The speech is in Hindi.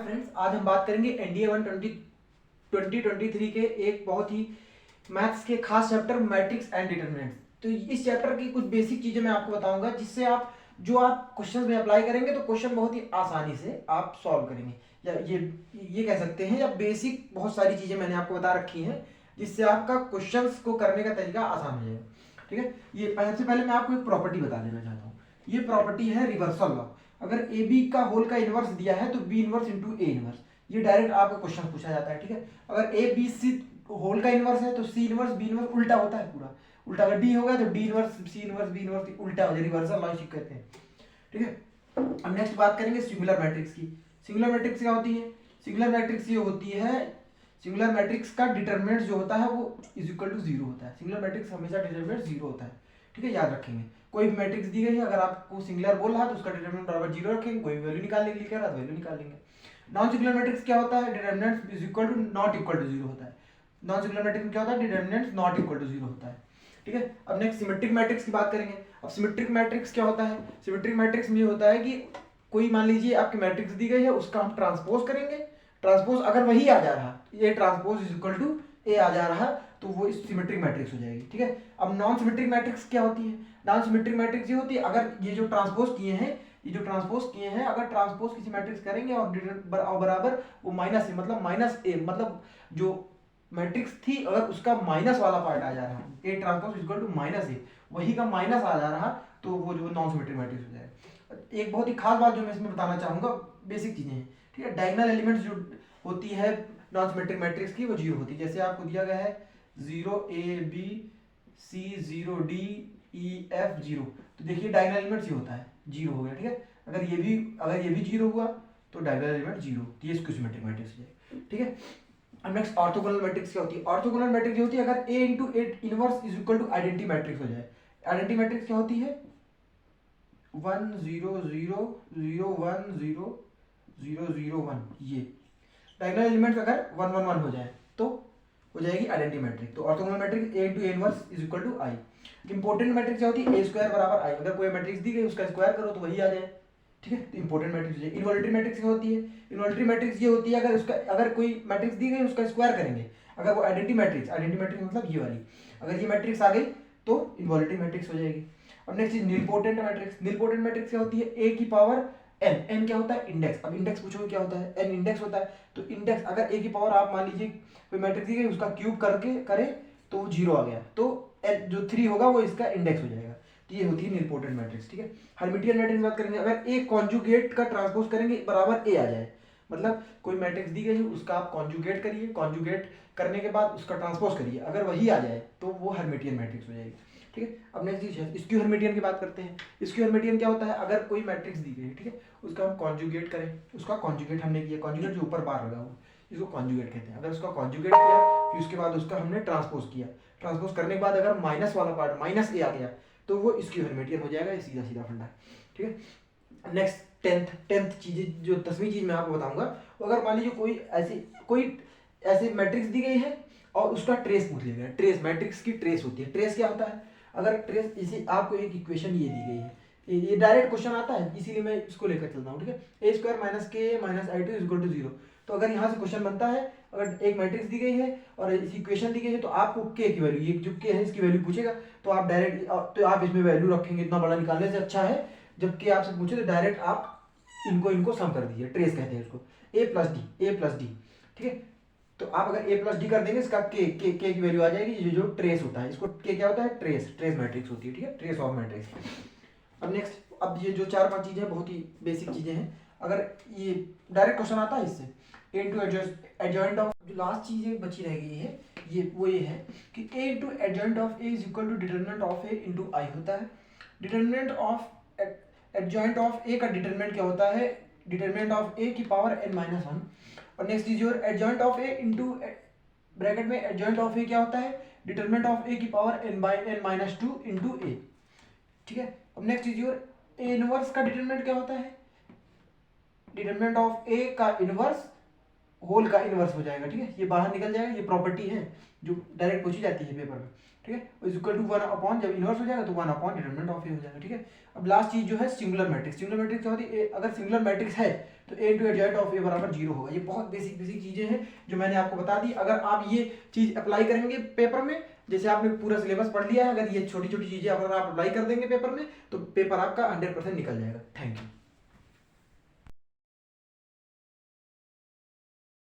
फ्रेंड्स, आज हम बात करेंगे एनडीए 2023 के एक बहुत ही मैथ्स के खास चैप्टर मैट्रिक्स एंड डिटरमिनेंट्स। तो इस चैप्टर की कुछ बेसिक चीजें मैं आपको बताऊंगा जिससे आप क्वेश्चन में अप्लाई करेंगे तो क्वेश्चन बहुत ही आसानी से आप सॉल्व करेंगे, या ये कह सकते हैं, या बेसिक बहुत सारी चीजें मैंने आपको बता रखी हैं जिससे आपका क्वेश्चंस को करने का तरीका आसान हो जाएगा। ठीक है, ये सबसे पहले मैं आपको एक प्रॉपर्टी बता देना चाहता हूँ। ये प्रॉपर्टी है रिवर्सल लॉ। अगर ए बी का होल का इनवर्स दिया है तो B inverse into A inverse, ये डायरेक्ट आपका क्वेश्चन पूछा जाता है। ठीक है, अगर ए बी सी होल का इनवर्स है तो सी इनवर्स बी इनवर्स उल्टा होता है पूरा उल्टा। अगर डी होगा तो D inverse C inverse B inverse उल्टा हो जाए, रिवर्सल लॉजिक कहते हैं। ठीक है, अब नेक्स्ट बात करेंगे सिंगुलर मैट्रिक्स की। सिंगुलर मैट्रिक्स क्या होती है? सिंगुलर मैट्रिक्स ये होती है, सिंगुलर मैट्रिक्स का डिटरमिनेंट जो होता है वो इज इक्वल टू जीरो होता है। सिंगुलर मैट्रिक्स हमेशा डिटरमिनेंट जीरो होता है। ठीक है, याद रखेंगे। कोई भी मैट्रिक्स दी गई है, अगर आपको सिंगुलर बोल रहा है तो उसका डिटरमिनेंट बराबर जीरो रखेंगे, कोई वैल्यू निकालने के लिए कह रहा है तो वैल्यू निकाल लेंगे। नॉन सिंगुलर मैट्रिक्स क्या होता है? Determinant is equal to not equal to zero होता है। नॉन सिंगुलर मैट्रिक्स में क्या होता है? Determinant not equal to zero होता है। ठीक है, अब नेक्स्ट सिमेट्रिक मैट्रिक्स की बात करेंगे। अब सिमेट्रिक मैट्रिक्स क्या होता है? सिमेट्रिक मैट्रिक्स में ये होता है कि कोई मान लीजिए आपकी मैट्रिक्स दी गई है, उसका हम ट्रांसपोज करेंगे। ट्रांसपोज अगर वही आ जा रहा, ये ट्रांसपोज इज इक्वल टू ए आ जा रहा, तो वो सिमेट्रिक मैट्रिक्स हो जाएगी। ठीक है, अब नॉन सिमेट्रिक मैट्रिक्स क्या होती है? नॉन सिमेट्रिक मैट्रिक्स ये होती है, अगर ये जो ट्रांसपोज किए हैं, अगर ट्रांसपोज किसी मैट्रिक्स करेंगे और बराबर वो माइनस ए, मतलब माइनस ए, मतलब जो मैट्रिक्स थी अगर उसका माइनस वाला पार्ट आ जा रहा है, A transpose equal to minus A, वही का माइनस आ जा रहा, तो वो जो नॉन सिमेट्रिक मैट्रिक्स हो जाएगा। एक बहुत ही खास बात जो मैं इसमें बताना चाहूंगा, बेसिक चीजें हैं। ठीक है, डायगोनल एलिमेंट्स जो होती है नॉन सिमेट्रिक मैट्रिक्स की, वो जीरो होती है। जैसे आपको दिया गया है 0 A B C 0 D E F 0, तो देखिए डायगोनल एलिमेंट्स ये होता है, जीरो हो गया। ठीक है, अगर ये भी जीरो हुआ तो डायगोनल एलिमेंट जीरो, तो ये सिमेट्रिक मैट्रिक्स हो जाएगा। ठीक है, अब नेक्स्ट ऑर्थोगोनल मैट्रिक्स क्या होती है? ऑर्थोगोनल मैट्रिक्स होती है अगर A into A inverse is equal to identity matrix हो जाए। आइडेंटिटी मैट्रिक्स क्या होती है? 1 0 0 0 1 0 0 0 1, ये डायगोनल एलिमेंट्स अगर 1 1 1 हो जाए तो हो जाएगी आइडेंटिटी मैट्रिक्स। तो orthogonal matrix A into A inverse is equal to I. Important matrix क्या होती है? ए स्क्वायर बराबर आई, अगर कोई मैट्रिक्स दी गई उसका स्क्वायर करो तो वही आ जाए। ठीक है, तो इंपॉर्टेंट मैट्रिक्स हो जाए। इनवॉल्यूटरी मैट्रिक्स क्या होती है? इनवॉल्यूटरी मैट्रिक्स ये होती है अगर कोई मैट्रिक्स दी गई उसका स्क्वायर करेंगे, अगर वो आइडेंटिटी मैट्रिक्स मतलब ये वाली, अगर ये मैट्रिक्स आ गई तो इनवॉल्यूटरी मैट्रिक्स हो जाएगी। और next is nilpotent matrix. Nilpotent matrix क्या होती है? ए की पावर एन, एन क्या होता है? इंडेक्स। अब इंडेक्स पूछोगे क्या होता है? एन इंडेक्स होता है। तो इंडेक्स अगर ए की पावर आप मान लीजिए कोई मैट्रिक्स दी गई उसका क्यूब करके करे तो वो जीरो आ गया, तो एन जो 3 होगा वो इसका इंडेक्स हो जाएगा। तो ये होती है निलपोटेंट मैट्रिक्स। ठीक है, हर्मिटियन मैट्रिक्स बात करेंगे, अगर ए कॉन्जुगेट का ट्रांसपोज करेंगे बराबर ए आ जाए, मतलब कोई मैट्रिक्स दी गई है उसका आप कॉन्जुगेट करिए, कॉन्जुगेट करने के बाद उसका ट्रांसपोज करिए, अगर वही आ जाए तो वो हर्मिटियन मैट्रिक्स हो जाएगी। ठीक है, अब नेक्स्ट चीज है स्क्यू हर्मिटियन की बात करते हैं। स्क्यू हर्मिटियन क्या होता है? अगर कोई मैट्रिक्स दी गई है, ठीक है, उसका हम कॉन्जुगेट करें, उसका कॉन्जुगेट हमने किया, कॉन्जुगेट जो ऊपर बार लगा हुआ इसको कॉन्जुगेट कहते हैं। अगर उसका कॉन्जुगेट किया फिर उसके बाद उसका हमने ट्रांसपोज किया, ट्रांसपोज करने के बाद अगर माइनस वाला पार्ट माइनस ए आ गया तो वो स्क्यू हर्मिटियन हो जाएगा। ये सीधा सीधा फंडा है। ठीक है, नेक्स्ट टेंथ चीज, जो 10वीं चीज मैं आपको बताऊंगा, अगर मान लीजिए कोई ऐसी मैट्रिक्स दी गई है और उसका ट्रेस पूछ लिया गया। ट्रेस, मैट्रिक्स की ट्रेस होती है। ट्रेस क्या होता है? अगर ट्रेस, इसी आपको एक इक्वेशन ये दी गई है, ये डायरेक्ट क्वेश्चन आता है इसीलिए मैं इसको लेकर चलता हूँ। ठीक है, A square minus K minus I two is equal to zero. तो अगर यहाँ से क्वेश्चन बनता है, अगर एक मैट्रिक्स दी गई है और इस इक्वेशन दी गई है तो आपको के की वैल्यू, ये जो के है इसकी वैल्यू पूछेगा, तो आप डायरेक्ट तो आप इसमें वैल्यू रखेंगे। इतना बड़ा निकालने से अच्छा है जब के आपसे पूछे तो डायरेक्ट आप इनको सम कर दीजिए। ट्रेस कहते हैं इसको, ए प्लस डी। ठीक है, तो आप अगर ए प्लस डी कर देंगे इसका के की वैल्यू आ जाएगी। ये जो ट्रेस होता है इसको के क्या होता है? ट्रेस मैट्रिक्स होती है। ठीक है, ट्रेस ऑफ मैट्रिक्स। अब नेक्स्ट, अब ये जो 4-5 चीजें बहुत ही बेसिक चीजें हैं, अगर ये डायरेक्ट क्वेश्चन आता है इससे ए इंटू एडजॉइंट ऑफ, जो लास्ट चीज बची रह गई है ये है कि A into adjoint of A is equal to determinant of A into I होता है। Determinant of adjoint of A का डिटरमिनेंट क्या होता है? डिटरमिनेंट ऑफ ए की पावर n माइनस 1। और next is your adjoint of A into bracket में एडजॉइंट ऑफ ए क्या होता है? डिटरमिनेंट ऑफ ए की पावर n माइनस 2 इंटू ए। ठीक है, अब next is your A inverse का डिटरमिनेंट क्या होता है? डिटरमिनेंट ऑफ ए का इनवर्स होल का इनवर्स हो जाएगा। ठीक है, ये बाहर निकल जाएगा, ये प्रॉपर्टी है जो डायरेक्ट पूछी जाती है पेपर में। ठीक है, इज इक्वल टू 1 अपॉन, जब इनवर्स हो जाएगा तो 1 अपॉन डिटरमिनेंट ऑफ ए हो जाएगा। ठीक है, अब लास्ट चीज जो है सिंगुलर मैट्रिक्स। सिंगुलर मैट्रिक्स क्या होती है, अगर सिंगुलर मैट्रिक्स है तो ए टू एडजॉइंट ऑफ ए बराबर 0 होगा। ये बहुत बेसिक बेसिक चीजें हैं जो मैंने आपको बता दी। अगर आप ये चीज अप्लाई करेंगे पेपर में, जैसे आपने पूरा सिलेबस पढ़ लिया है, अगर ये छोटी छोटी चीजें अगर आप अप्लाई कर देंगे पेपर में तो पेपर आपका 100% निकल जाएगा। Thank you.